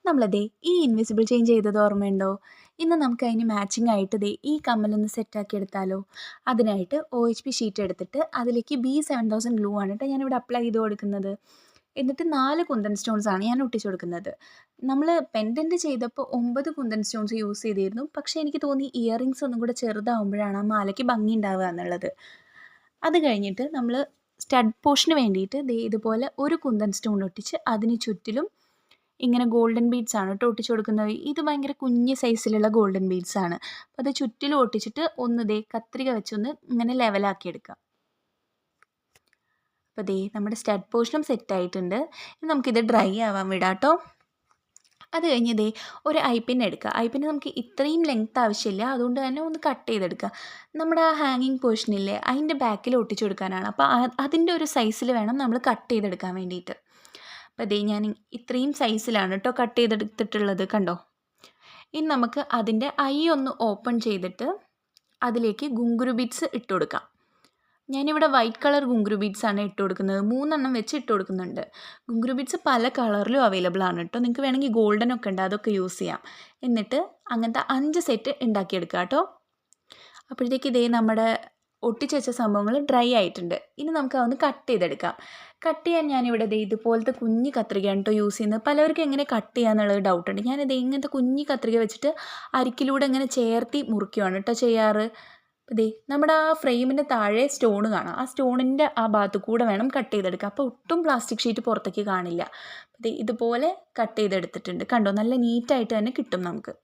നമ്മളതേ ഈ invisible chain ചെയ്തത് ഓർമ്മയുണ്ടോ? ഇന്ന് നമുക്ക് അതിന് മാച്ചിങ് ആയിട്ട് ദേ ഈ കമ്മലൊന്ന് സെറ്റാക്കി എടുത്താലോ? അതിനായിട്ട് OHP ഷീറ്റ് എടുത്തിട്ട് അതിലേക്ക് B7000 ഗ്ലൂ ആണ് കേട്ടോ ഞാനിവിടെ അപ്ലൈ ചെയ്ത് കൊടുക്കുന്നത്. എന്നിട്ട് 4 കുന്തൻ സ്റ്റോൺസ് ആണ് ഞാൻ ഒട്ടിച്ചു കൊടുക്കുന്നത്. നമ്മൾ പെൻഡൻറ്റ് ചെയ്തപ്പോൾ 9 കുന്തൻ സ്റ്റോൺസ് യൂസ് ചെയ്തിരുന്നു. പക്ഷേ എനിക്ക് തോന്നി ഇയറിങ്സ് ഒന്നും കൂടെ ചെറുതാവുമ്പോഴാണ് ആ മാലയ്ക്ക് ഭംഗി ഉണ്ടാവുക എന്നുള്ളത്. അത് കഴിഞ്ഞിട്ട് നമ്മൾ സ്റ്റഡ് പോർഷന് വേണ്ടിയിട്ട് ദേ ഇതുപോലെ ഒരു കുന്തൻ സ്റ്റോൺ ഒട്ടിച്ച് അതിന് ചുറ്റിലും ഇങ്ങനെ ഗോൾഡൻ ബീഡ്സ് ആണ് കേട്ടോ ഒട്ടിച്ചു കൊടുക്കുന്നത്. ഇത് ഭയങ്കര കുഞ്ഞ് സൈസിലുള്ള ഗോൾഡൻ ബീഡ്സ് ആണ്. അപ്പോൾ അത് ചുറ്റിലും ഒട്ടിച്ചിട്ട് ഒന്ന് ദേ കത്രിക വെച്ചൊന്ന് ഇങ്ങനെ ലെവലാക്കി എടുക്കാം. അപ്പോൾ ദേ നമ്മുടെ സ്റ്റഡ് പോർഷനും സെറ്റായിട്ടുണ്ട്. ഇനി നമുക്കിത് ഡ്രൈ ആവാൻ വിടാം കേട്ടോ. അത് കഴിഞ്ഞ് ദേ ഒരു ഐപ്പിൻ എടുക്കുക. ഐപ്പിന് നമുക്ക് ഇത്രയും ലെങ്ത്ത് ആവശ്യമില്ല, അതുകൊണ്ട് തന്നെ ഒന്ന് കട്ട് ചെയ്തെടുക്കുക. നമ്മുടെ ആ ഹാങ്ങിങ് പോർഷനില്ലേ അതിൻ്റെ ബാക്കിൽ ഒട്ടിച്ചു കൊടുക്കാനാണ്. അപ്പോൾ അതിൻ്റെ ഒരു സൈസിൽ വേണം നമ്മൾ കട്ട് ചെയ്തെടുക്കാൻ വേണ്ടിയിട്ട്. അപ്പോൾ ദേ ഞാൻ ഇത്രയും സൈസിലാണ് കേട്ടോ കട്ട് ചെയ്തെടുത്തിട്ടുള്ളത്, കണ്ടോ. ഇനി നമുക്ക് അതിൻ്റെ ഐ ഒന്ന് ഓപ്പൺ ചെയ്തിട്ട് അതിലേക്ക് ഗുങ്കുരു ബീഡ്സ് ഇട്ട് കൊടുക്കാം. ഞാനിവിടെ വൈറ്റ് കളർ ഗുങ്കുരു ബീഡ്സ് ആണ് ഇട്ട് കൊടുക്കുന്നത്. 3 എണ്ണം വെച്ച് ഇട്ട് കൊടുക്കുന്നുണ്ട്. ഗുങ്കുരു ബീഡ്സ് പല കളറിലും അവൈലബിൾ ആണ് കേട്ടോ. നിങ്ങൾക്ക് വേണമെങ്കിൽ ഗോൾഡൻ ഒക്കെ ഉണ്ട്, അതൊക്കെ യൂസ് ചെയ്യാം. എന്നിട്ട് അങ്ങനത്തെ 5 സെറ്റ് ഉണ്ടാക്കിയെടുക്കുക കേട്ടോ. അപ്പോഴത്തേക്ക് ഇതേ നമ്മുടെ ഒട്ടിച്ച് വെച്ച സംഭവങ്ങൾ ഡ്രൈ ആയിട്ടുണ്ട്. ഇനി നമുക്ക് അതൊന്ന് കട്ട് ചെയ്തെടുക്കാം. കട്ട് ചെയ്യാൻ ഞാനിവിടെ ദേ ഇതുപോലത്തെ കുഞ്ഞ് കത്രികയാണ് കേട്ടോ യൂസ് ചെയ്യുന്നത്. പലവർക്കും എങ്ങനെ കട്ട് ചെയ്യാന്നുള്ളത് ഡൗട്ടുണ്ട്. ഞാനിത് ഇങ്ങനത്തെ കുഞ്ഞ് കത്രിക വെച്ചിട്ട് അരിക്കിലൂടെ ഇങ്ങനെ ചേർത്തി മുറിക്കുകയാണ് കേട്ടോ ചെയ്യാറ്. അപ്പോൾ ദേ നമ്മുടെ ആ ഫ്രെയിമിൻ്റെ താഴെ സ്റ്റോൺ കാണാം. ആ സ്റ്റോണിൻ്റെ ആ ഭാഗത്ത് കൂടെ വേണം കട്ട് ചെയ്തെടുക്കുക. അപ്പോൾ ഒട്ടും പ്ലാസ്റ്റിക് ഷീറ്റ് പുറത്തേക്ക് കാണില്ല. ദേ ഇതുപോലെ കട്ട് ചെയ്തെടുത്തിട്ടുണ്ട്. കണ്ടോ, നല്ല നീറ്റായിട്ട് തന്നെ കിട്ടും നമുക്ക്.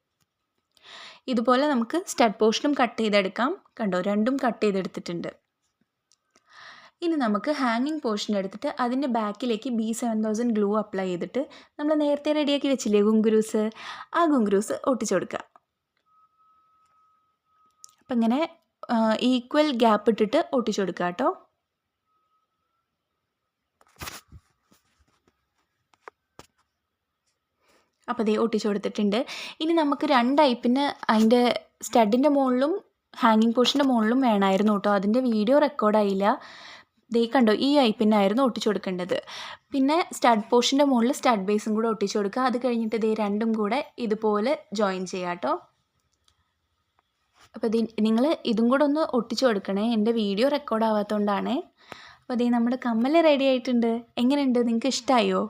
ഇതുപോലെ നമുക്ക് സ്റ്റഡ് പോർഷനും കട്ട് ചെയ്തെടുക്കാം. കണ്ടോ, രണ്ടും കട്ട് ചെയ്തെടുത്തിട്ടുണ്ട്. ഇനി നമുക്ക് ഹാങ്ങിങ് പോർഷൻ എടുത്തിട്ട് അതിൻ്റെ ബാക്കിലേക്ക് B7000 ഗ്ലൂ അപ്ലൈ ചെയ്തിട്ട് നമ്മൾ നേരത്തെ റെഡിയാക്കി വെച്ചില്ലേ ഗുങ്കുരൂസ്, ആ ഗുങ്കുരൂസ് ഒട്ടിച്ചു കൊടുക്കുക. അപ്പം ഇങ്ങനെ ഈക്വൽ ഗ്യാപ്പ് ഇട്ടിട്ട് ഒട്ടിച്ചു കൊടുക്കുക കേട്ടോ. അപ്പോൾ ദേ ഒട്ടിച്ചു കൊടുത്തിട്ടുണ്ട്. ഇനി നമുക്ക് 2 ഐപ്പിന് അതിൻ്റെ സ്റ്റഡിൻ്റെ മുകളിലും ഹാങ്ങിങ് പോർഷൻ്റെ മുകളിലും വേണമായിരുന്നു കേട്ടോ. അതിൻ്റെ വീഡിയോ റെക്കോർഡായില്ല. ദേ കണ്ടോ, ഈ ഐപ്പിനായിരുന്നു ഒട്ടിച്ചു കൊടുക്കേണ്ടത്. പിന്നെ സ്റ്റഡ് പോർഷൻ്റെ മുകളിൽ സ്റ്റഡ് ബേസും കൂടെ ഒട്ടിച്ചു കൊടുക്കുക. അത് കഴിഞ്ഞിട്ട് ദേ രണ്ടും കൂടെ ഇതുപോലെ ജോയിൻ ചെയ്യുക കേട്ടോ. അപ്പോൾ നിങ്ങൾ ഇതും കൂടെ ഒന്ന് ഒട്ടിച്ചു കൊടുക്കണേ, എൻ്റെ വീഡിയോ റെക്കോർഡ് ആവാത്തതുകൊണ്ടാണേ. അപ്പോൾ ദേ നമ്മുടെ കമ്മൽ റെഡി ആയിട്ടുണ്ട്. എങ്ങനെയുണ്ട്, നിങ്ങൾക്ക് ഇഷ്ടമായോ?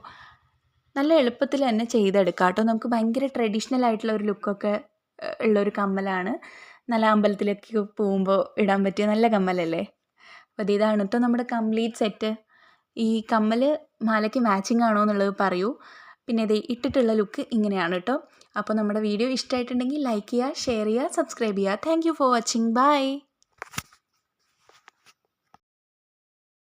നല്ല എളുപ്പത്തിൽ തന്നെ ചെയ്തെടുക്കാം കേട്ടോ. നമുക്ക് ഭയങ്കര ട്രഡീഷണൽ ആയിട്ടുള്ള ഒരു ലുക്കൊക്കെ ഉള്ളൊരു കമ്മലാണ്. നല്ല അമ്പലത്തിലേക്ക് പോകുമ്പോൾ ഇടാൻ പറ്റിയ നല്ല കമ്മലല്ലേ. അപ്പോൾ ഇതാണ് കേട്ടോ നമ്മുടെ കംപ്ലീറ്റ് സെറ്റ്. ഈ കമ്മൽ മാലയ്ക്ക് മാച്ചിങ് ആണോ എന്നുള്ളത് പറയൂ. പിന്നെ ഇത് ഇട്ടിട്ടുള്ള ലുക്ക് ഇങ്ങനെയാണ് കേട്ടോ. അപ്പോൾ നമ്മുടെ വീഡിയോ ഇഷ്ടമായിട്ടുണ്ടെങ്കിൽ ലൈക്ക് ചെയ്യുക, ഷെയർ ചെയ്യുക, സബ്സ്ക്രൈബ് ചെയ്യുക. Thank you for watching. By.